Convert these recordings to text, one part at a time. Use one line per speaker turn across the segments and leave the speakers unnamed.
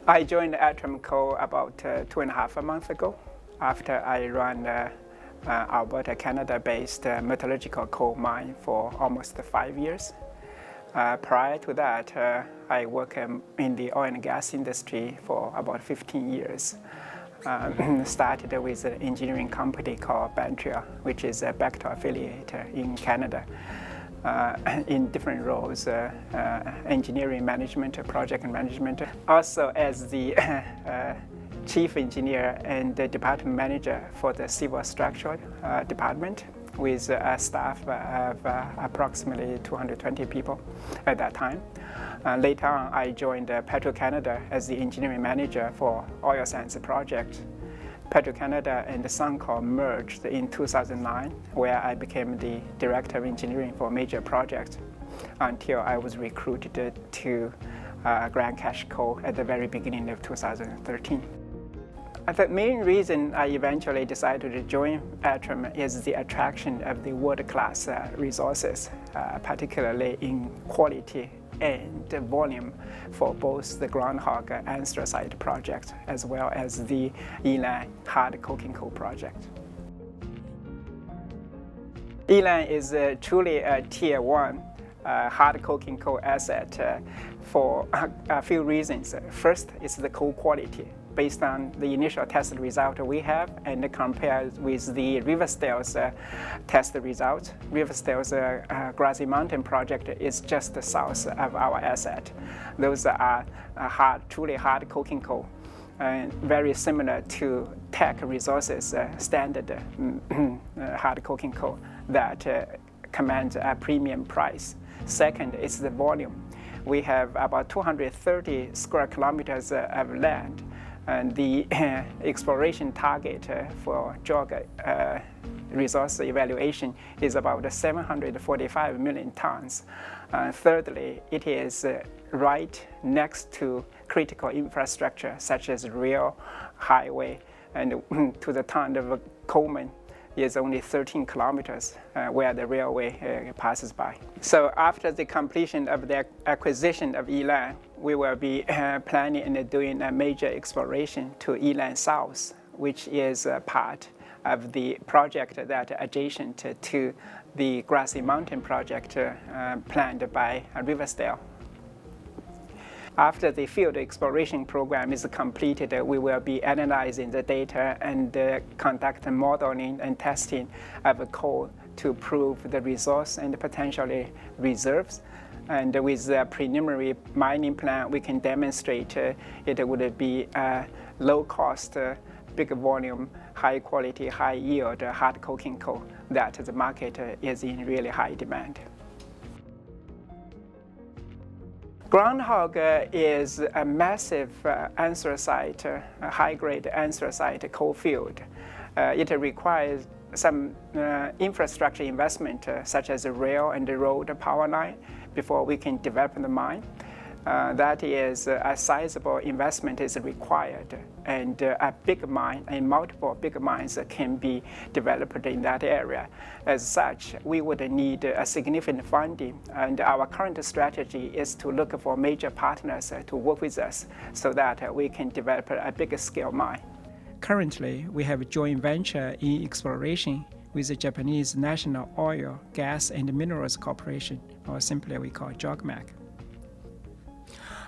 I joined Atrum about 2.5 months ago after I ran Alberta, Canada-based metallurgical coal mine for almost 5 years. Prior to that, I worked in the oil and gas industry for about 15 years. Started with an engineering company called Bantria, which is a Bechtel affiliate in Canada, in different roles, engineering management, project management. Also as the chief engineer and the department manager for the civil structure department, with a staff of approximately 220 people at that time. Later on, I joined Petro-Canada as the engineering manager for oil sands project. Petro-Canada and Suncor merged in 2009, where I became the director of engineering for major projects until I was recruited to Grant Cash Coal at the very beginning of 2013. The main reason I eventually decided to join Atrum is the attraction of the world-class resources, particularly in quality and volume for both the Groundhog anthracite project as well as the Elan hard coking coal project. Elan is truly a Tier 1 hard coking coal asset for a few reasons. First is the coal quality. Based on the initial test result we have and compared with the Riversdale's test results. Riversdale's Grassy Mountain project is just south of our asset. Those are truly hard coking coal, very similar to Teck Resources standard hard coking coal that commands a premium price. Second is the volume. We have about 230 square kilometers of land. And the exploration target for JORC resource evaluation is about 745 million tons. Thirdly, it is right next to critical infrastructure such as rail, highway, and to the town of Coleman is only 13 kilometers where the railway passes by. So after the completion of the acquisition of Elan, we will be planning and doing a major exploration to Elan South, which is part of the project that adjacent to the Grassy Mountain project planned by Riversdale. After the field exploration program is completed, we will be analyzing the data and conduct modeling and testing of coal to prove the resource and potentially reserves. And with the preliminary mining plan, we can demonstrate it would be a low cost, big volume, high quality, high yield hard coking coal that the market is in really high demand. Groundhog is a massive anthracite, high-grade anthracite coal field. It requires some infrastructure investment, such as a rail and a road power line, before we can develop the mine. That is a sizable investment is required, and a big mine and multiple big mines can be developed in that area. As such, we would need a significant funding, and our current strategy is to look for major partners to work with us so that we can develop a bigger scale mine. Currently, we have a joint venture in exploration with the Japanese National Oil, Gas and Minerals Corporation, or simply we call JOGMEC.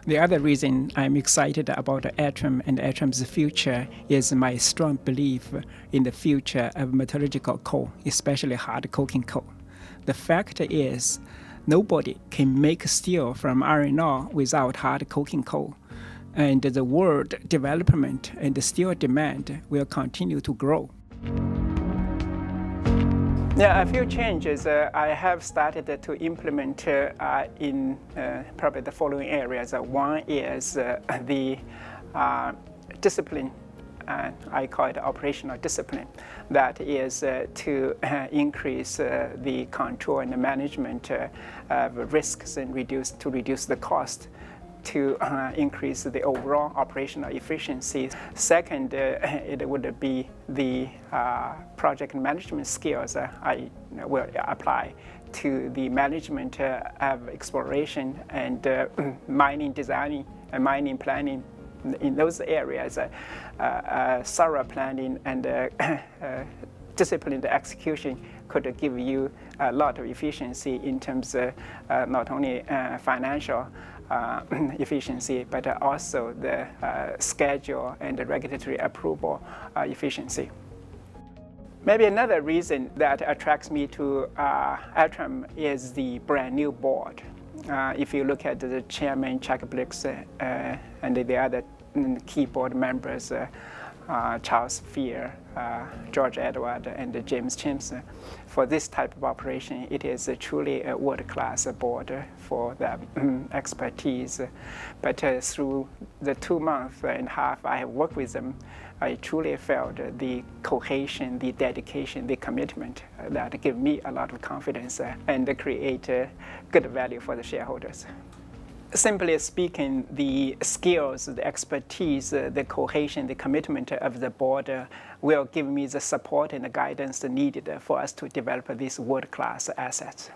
The other reason I'm excited about Atrum and Atrum's future is my strong belief in the future of metallurgical coal, especially hard coking coal. The fact is, nobody can make steel from iron ore without hard coking coal, and the world development and the steel demand will continue to grow. Yeah, a few changes I have started to implement in probably the following areas. One is the discipline, I call it operational discipline. That is to increase the control and the management of risks and reduce the cost, to increase the overall operational efficiency. Second, it would be the project management skills I will apply to the management of exploration and mining designing and mining planning in those areas, thorough planning and disciplined execution could give you a lot of efficiency in terms of not only financial efficiency, but also the schedule and the regulatory approval efficiency. Maybe another reason that attracts me to Atrum is the brand new board. If you look at the chairman, Chuck Blix, and the other key board members, Charles Fear, George Edward, and James Chimpson. For this type of operation, it is truly a world-class board for the expertise. But through the 2.5 months I have worked with them, I truly felt the cohesion, the dedication, the commitment that give me a lot of confidence and create good value for the shareholders. Simply speaking, the skills, the expertise, the cohesion, the commitment of the board will give me the support and the guidance needed for us to develop these world-class assets.